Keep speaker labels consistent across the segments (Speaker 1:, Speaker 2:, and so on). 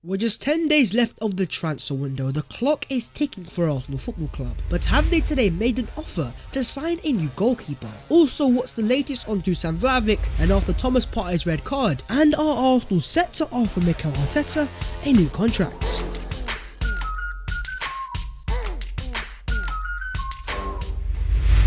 Speaker 1: With just 10 days left of the transfer window, the clock is ticking for Arsenal Football Club. But have they today made an offer to sign a new goalkeeper? Also, what's the latest on Dusan Vlahovic and after Thomas Partey's red card? And are Arsenal set to offer Mikel Arteta a new contract?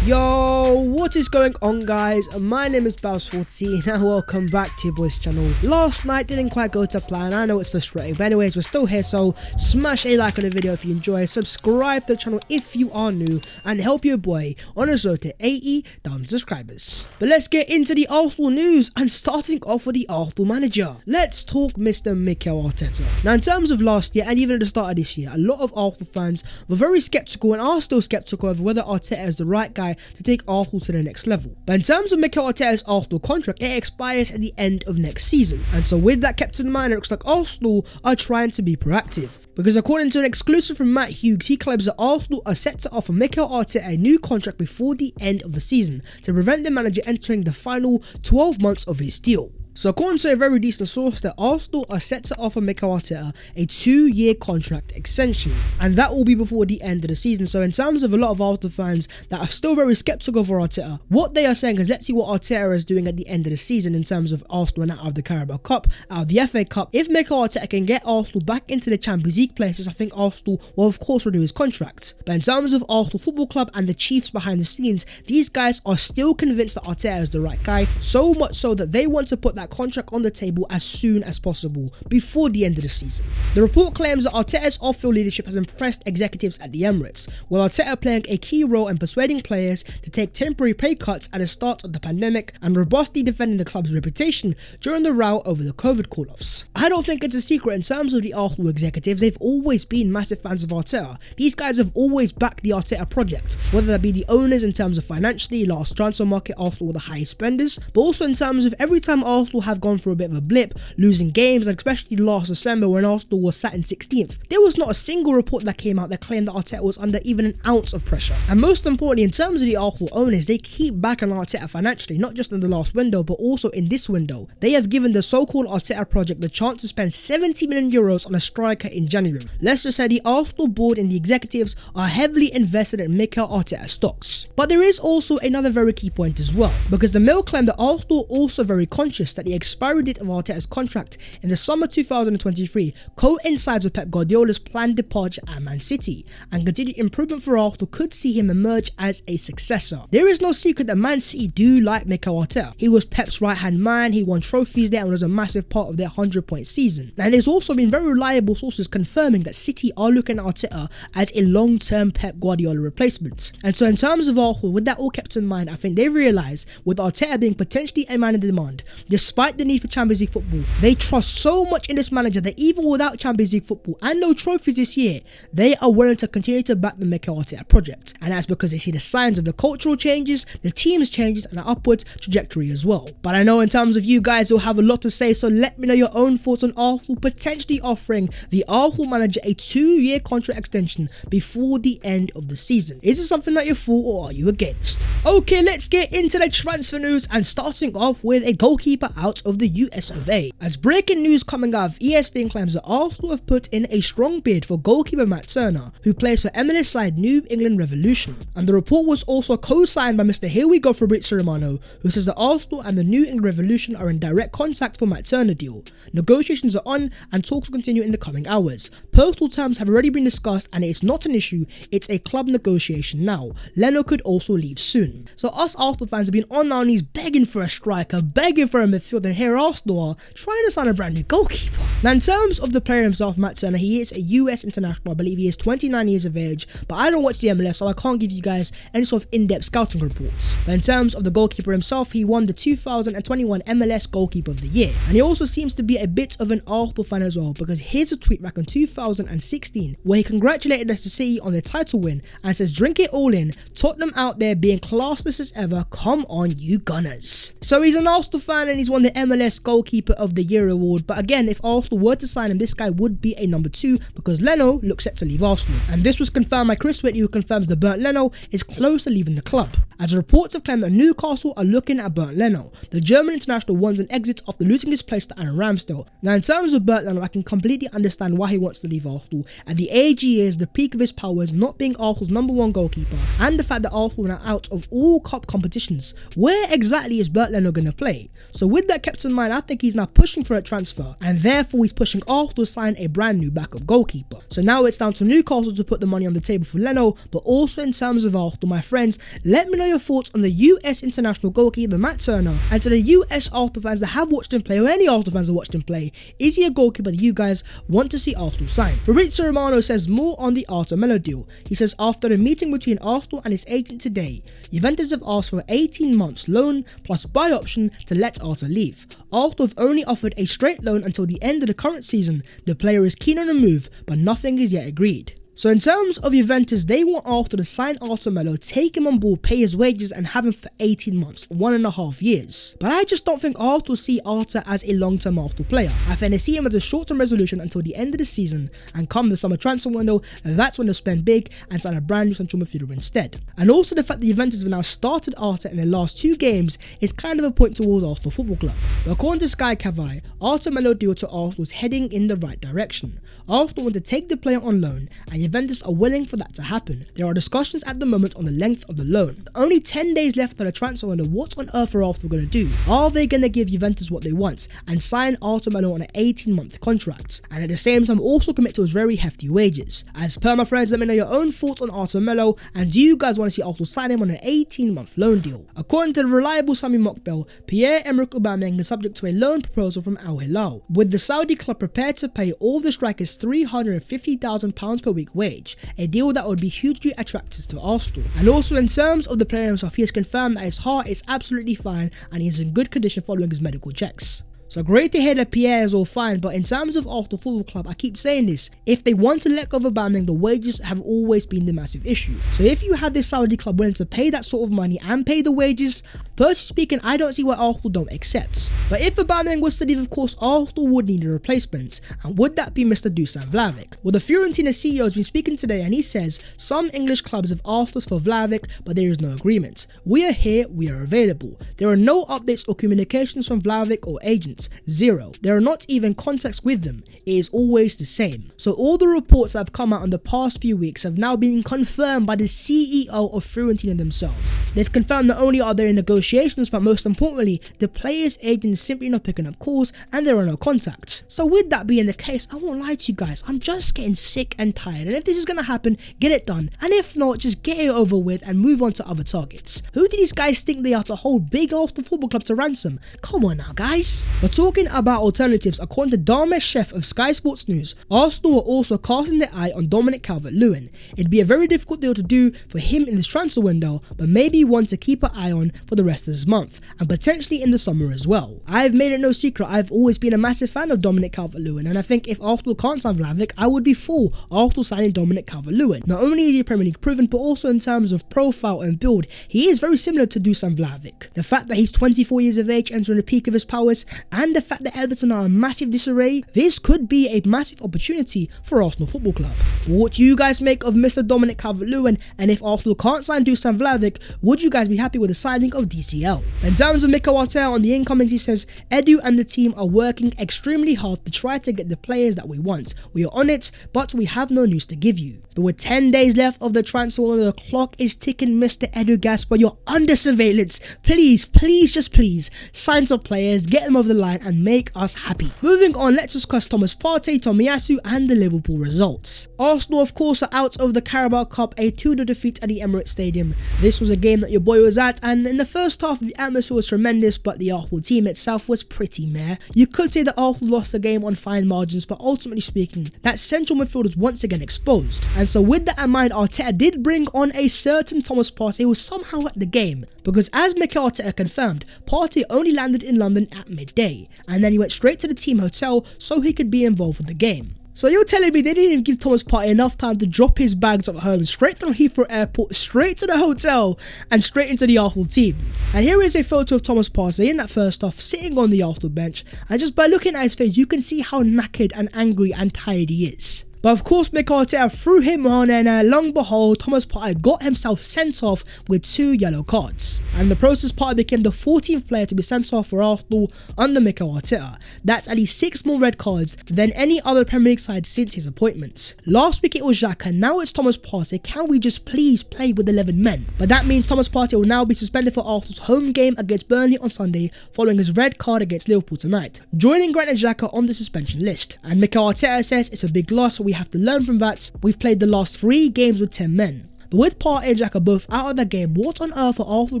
Speaker 1: Yo, what is going on, guys? My name is Bows14 and welcome back to your boys channel. Last night didn't quite go to plan. I know it's frustrating, but anyways, we're still here, so smash a like on the video if you enjoy, subscribe to the channel if you are new, and help your boy on his road to 80,000 subscribers. But let's get into the Arsenal news, and starting off with the Arsenal manager. Let's talk Mr. Mikel Arteta. Now, in terms of last year and even at the start of this year, a lot of Arsenal fans were very skeptical and are still skeptical over whether Arteta is the right guy to take Arsenal to the next level. But in terms of Mikel Arteta's Arsenal contract, it expires at the end of next season, and so with that kept in mind, it looks like Arsenal are trying to be proactive, because according to an exclusive from Matt Hughes, he claims that Arsenal are set to offer Mikel Arteta a new contract before the end of the season to prevent the manager entering the final 12 months of his deal. So according to a very decent source, that Arsenal are set to offer Mikel Arteta a 2-year contract extension, and that will be before the end of the season. So in terms of a lot of Arsenal fans that are still very skeptical of Arteta, what they are saying is, let's see what Arteta is doing at the end of the season in terms of Arsenal out of the Carabao Cup, out of the FA Cup. If Mikel Arteta can get Arsenal back into the Champions League places, I think Arsenal will of course renew his contract. But in terms of Arsenal Football Club and the Chiefs behind the scenes, these guys are still convinced that Arteta is the right guy, so much so that they want to put that contract on the table as soon as possible before the end of the season. The report claims that Arteta's off-field leadership has impressed executives at the Emirates, with Arteta playing a key role in persuading players to take temporary pay cuts at the start of the pandemic and robustly defending the club's reputation during the row over the COVID call-offs. I don't think it's a secret in terms of the Arsenal executives, they've always been massive fans of Arteta. These guys have always backed the Arteta project, whether that be the owners in terms of financially, last transfer market Arsenal were the highest spenders, but also in terms of every time Arsenal have gone through a bit of a blip, losing games, and especially last December when Arsenal was sat in 16th, there was not a single report that came out that claimed that Arteta was under even an ounce of pressure. And most importantly, in terms of the Arsenal owners, they keep backing Arteta financially, not just in the last window, but also in this window. They have given the so-called Arteta project the chance to spend 70 million euros on a striker in January. Let's just say the Arsenal board and the executives are heavily invested in Mikel Arteta stocks. But there is also another very key point as well, because the Mail claimed that Arsenal are also very conscious that the expiry date of Arteta's contract in the summer 2023 coincides with Pep Guardiola's planned departure at Man City, and continued improvement for Arsenal could see him emerge as a successor. There is no secret that Man City do like Mikel Arteta. He was Pep's right-hand man, he won trophies there and was a massive part of their 100-point season. And there's also been very reliable sources confirming that City are looking at Arteta as a long-term Pep Guardiola replacement. And so in terms of Arsenal, with that all kept in mind, I think they realise, with Arteta being potentially a man in demand, despite the need for Champions League football, they trust so much in this manager that even without Champions League football and no trophies this year, they are willing to continue to back the Mikel Arteta project. And that's because they see the signs of the cultural changes, the team's changes, and the upward trajectory as well. But I know in terms of you guys, you'll have a lot to say, so let me know your own thoughts on Arsenal potentially offering the Arsenal manager a 2-year contract extension before the end of the season. Is this something that you're for, or are you against? Okay, let's get into the transfer news, and starting off with a goalkeeper out of the US of A. As breaking news coming out of ESPN claims that Arsenal have put in a strong bid for goalkeeper Matt Turner, who plays for MLS side New England Revolution. And the report was also co-signed by Mr. Here We Go Fabrizio Romano, who says that Arsenal and the New England Revolution are in direct contact for Matt Turner deal. Negotiations are on and talks will continue in the coming hours. Personal terms have already been discussed and it's not an issue, it's a club negotiation now. Leno could also leave soon. So us Arsenal fans have been on our knees begging for a striker, begging for a midfielder, and here Arsenal are trying to sign a brand new goalkeeper. Now in terms of the player himself, Matt Turner, he is a US international. I believe he is 29 years of age, but I don't watch the MLS, so I can't give you guys any sort of in-depth scouting reports. But in terms of the goalkeeper himself, he won the 2021 MLS Goalkeeper of the Year, and he also seems to be a bit of an Arsenal fan as well, because here's a tweet back in 2016 where he congratulated Leicester City on their title win and says, "Drink it all in, Tottenham out there being classless as ever, come on you Gunners." So he's an Arsenal fan and he's one won the MLS Goalkeeper of the Year award, but again, if Arsenal were to sign him, this guy would be a number 2 because Leno looks set to leave Arsenal. And this was confirmed by Chris Whitley, who confirms the burnt Leno is close to leaving the club, as reports have claimed that Newcastle are looking at burnt Leno. The German international wants an exit after losing his place to Aaron Ramsdale. Now, in terms of burnt Leno, I can completely understand why he wants to leave Arsenal. At the age he is, the peak of his powers, not being Arsenal's number 1 goalkeeper, and the fact that Arsenal are now out of all cup competitions, where exactly is burnt Leno going to play? So with that kept in mind, I think he's now pushing for a transfer, and therefore he's pushing Arsenal to sign a brand new backup goalkeeper. So now it's down to Newcastle to put the money on the table for Leno, but also in terms of Arsenal, my friends, let me know your thoughts on the US international goalkeeper Matt Turner, and to the US Arsenal fans that have watched him play, or any Arsenal fans that watched him play, is he a goalkeeper that you guys want to see Arsenal sign? Fabrizio Romano says more on the Arthur Melo deal. He says after a meeting between Arsenal and his agent today, Juventus have asked for an 18 months loan plus buy option to let Arthur leave. Arsenal have only offered a straight loan until the end of the current season. The player is keen on a move, but nothing is yet agreed. So in terms of Juventus, they want Arsenal to sign Arthur Melo, take him on board, pay his wages and have him for 18 months, 1.5 years. But I just don't think Arsenal see Arthur as a long-term Arsenal player. I think they see him as a short-term resolution until the end of the season, and come the summer transfer window, that's when they'll spend big and sign a brand new central midfielder instead. And also the fact that Juventus have now started Arthur in their last 2 games is kind of a point towards Arsenal Football Club. But according to Sky Cavai, Arthur Melo deal to Arsenal is heading in the right direction. Arsenal want to take the player on loan, and Juventus are willing for that to happen. There are discussions at the moment on the length of the loan. Only 10 days left on the transfer window. What on earth are Arsenal going to do? Are they going to give Juventus what they want and sign Arthur Melo on an 18-month contract, and at the same time also commit to his very hefty wages? As per my friends, let me know your own thoughts on Arthur Melo, and do you guys want to see Arsenal sign him on an 18-month loan deal? According to the reliable Sami Mokbel, Pierre-Emerick Aubameyang is subject to a loan proposal from Al Hilal, with the Saudi club prepared to pay all the strikers £350,000 per week wage, a deal that would be hugely attractive to Arsenal. And also in terms of the player himself, he has confirmed that his heart is absolutely fine and he is in good condition following his medical checks. So great to hear that Pierre is all fine, but in terms of Arsenal Football Club, I keep saying this, if they want to let go of Aubameyang, the wages have always been the massive issue. So if you have this Saudi club willing to pay that sort of money and pay the wages, personally speaking, I don't see why Arsenal don't accept. But if Aubameyang was to leave, of course, Arsenal would need a replacement, and would that be Mr. Dusan Vlahovic? Well, the Fiorentina CEO has been speaking today, and he says some English clubs have asked us for Vlahovic, but there is no agreement. We are here, we are available. There are no updates or communications from Vlahovic or agents. Zero. There are not even contacts with them. It is always the same. So all the reports that have come out in the past few weeks have now been confirmed by the CEO of Fiorentina themselves. They've confirmed not only are there negotiations, but most importantly, the player's agent is simply not picking up calls and there are no contacts. So with that being the case, I won't lie to you guys, I'm just getting sick and tired. And if this is going to happen, get it done. And if not, just get it over with and move on to other targets. Who do these guys think they are to hold big Arsenal Football Club to ransom? Come on now, guys. But talking about alternatives, according to Dharmesh Sheth of Sky Sports News, Arsenal are also casting their eye on Calvert Lewin. It'd be a very difficult deal to do for him in this transfer window, but maybe one to keep an eye on for the rest of this month, and potentially in the summer as well. I've made it no secret, I've always been a massive fan of Calvert Lewin, and I think if Arsenal can't sign Vlahovic, I would be for Arsenal signing Calvert Lewin. Not only is he Premier League proven, but also in terms of profile and build, he is very similar to Dusan Vlahovic. The fact that he's 24 years of age, entering the peak of his powers, and the fact that Everton are in massive disarray, this could be a massive opportunity for Arsenal Football Club. What do you guys make of Mr. Calvert Lewin, and if Arsenal can't sign Dusan Vlahovic, would you guys be happy with the signing of DCL? In terms of Mikel Arteta on the incomings, he says, Edu and the team are working extremely hard to try to get the players that we want. We are on it, but we have no news to give you. But with 10 days left of the transfer window, the clock is ticking, Mr. Edu Gaspar. You're under surveillance. Please, just please, sign some players, get them over the line, and make us happy. Moving on, let's discuss Thomas Partey, Tomiyasu, and the Liverpool results. Arsenal, of course, are out of the Carabao Cup, a 2-0 defeat at the Emirates Stadium. This was a game that your boy was at, and in the first half, the atmosphere was tremendous, but the Arsenal team itself was pretty meh. You could say that Arsenal lost the game on fine margins, but ultimately speaking, that central midfield was once again exposed. And so with that in mind, Arteta did bring on a certain Thomas Partey who was somehow at the game, because as Mikel Arteta confirmed, Partey only landed in London at midday, and then he went straight to the team hotel so he could be involved with the game. So you're telling me they didn't even give Thomas Partey enough time to drop his bags at home, straight from Heathrow Airport, straight to the hotel, and straight into the Arsenal team. And here is a photo of Thomas Partey in that first half, sitting on the Arsenal bench, and just by looking at his face, you can see how knackered and angry and tired he is. But of course, Mikel Arteta threw him on, and long behold, Thomas Partey got himself sent off with 2 yellow cards. And the process, Partey became the 14th player to be sent off for Arsenal under Mikel Arteta. That's at least 6 more red cards than any other Premier League side since his appointment. Last week it was Xhaka, now it's Thomas Partey. Can we just please play with 11 men? But that means Thomas Partey will now be suspended for Arsenal's home game against Burnley on Sunday, following his red card against Liverpool tonight, joining Granit Xhaka on the suspension list. And Mikel Arteta says it's a big loss, so we have to learn from that. We've played the last 3 games with 10 men. But with Partey and Xhaka both out of that game, what on earth are Arsenal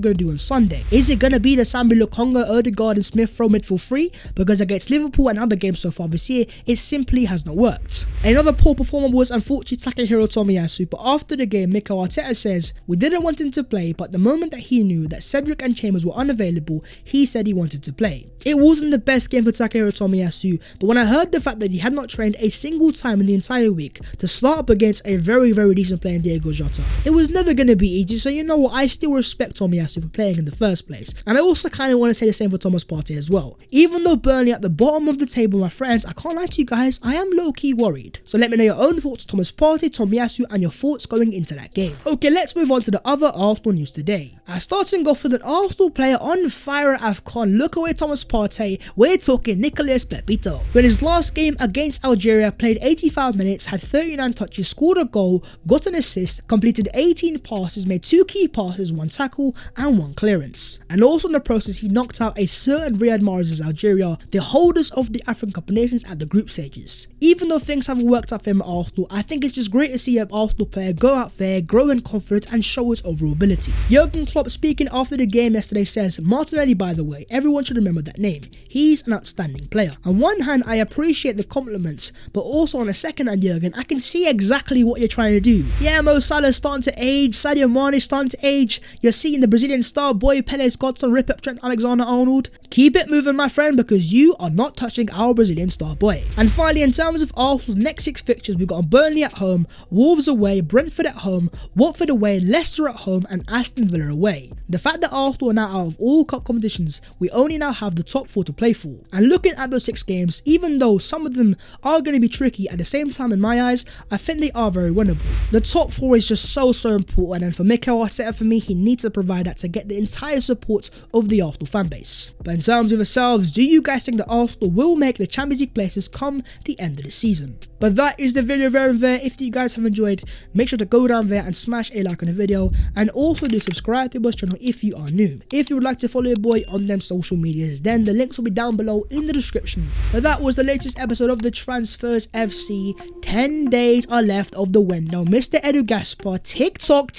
Speaker 1: going to do on Sunday? Is it going to be the Sambi Lokonga, Odegaard and Smith Rowe midfield 3? Because against Liverpool and other games so far this year, it simply has not worked. Another poor performer was unfortunately Takehiro Tomiyasu, but after the game, Mikel Arteta says, we didn't want him to play, but the moment that he knew that Cedric and Chambers were unavailable, he said he wanted to play. It wasn't the best game for Takehiro Tomiyasu, but when I heard the fact that he had not trained a single time in the entire week to start up against a very decent player in Diego Jota, it was never going to be easy, so you know what, I still respect Tomiyasu for playing in the first place. And I also kind of want to say the same for Thomas Partey as well. Even though Burnley at the bottom of the table, my friends, I can't lie to you guys, I am low-key worried. So let me know your own thoughts on Thomas Partey, Tomiyasu and your thoughts going into that game. Okay, let's move on to the other Arsenal news today. Starting off with an Arsenal player on fire at AFCON, look away Thomas Partey, we're talking Nicolas Pepe. When his last game against Algeria, played 85 minutes, had 39 touches, scored a goal, got an assist, completed 18 passes, made 2 key passes, 1 tackle and 1 clearance. And also in the process, he knocked out a certain Riyad Mahrez' Algeria, the holders of the African Cup of Nations at the group stages. Even though things haven't worked out for him at Arsenal, I think it's just great to see an Arsenal player go out there, grow in confidence and show his overall ability. Jurgen Klopp, speaking after the game yesterday, says, Martinelli, by the way, everyone should remember that name. He's an outstanding player. On one hand, I appreciate the compliments, but also on the second hand, Jurgen, I can see exactly what you're trying to do. Yeah, Mo Salah's starting to age, Sadio Mane's starting to age, you're seeing the Brazilian star boy Pele's got to rip up Trent Alexander-Arnold. Keep it moving, my friend, because you are not touching our Brazilian star boy. And finally, in terms of Arsenal's next 6 fixtures, we've got Burnley at home, Wolves away, Brentford at home, Watford away, Leicester at home and Aston Villa away. The fact that Arsenal are now out of all cup competitions, we only now have the top 4 to play for. And looking at those 6 games, even though some of them are going to be tricky, at the same time in my eyes, I think they are very winnable. The top 4 is just so important, and for Mikel Arteta, for me, he needs to provide that to get the entire support of the Arsenal fan base. But in terms of yourselves, do you guys think that Arsenal will make the Champions League places come the end of the season? But that is the video there and there. If you guys have enjoyed, make sure to go down there and smash a like on the video, and also do subscribe to the channel if you are new. If you would like to follow your boy on them social medias, then the links will be down below in the description. But that was the latest episode of the Transfers FC. 10 days are left of the window. Mr. Edu Gaspar, TikTok,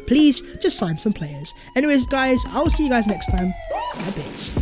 Speaker 1: please just sign some players. Anyways guys, I'll see you guys next time. A bit.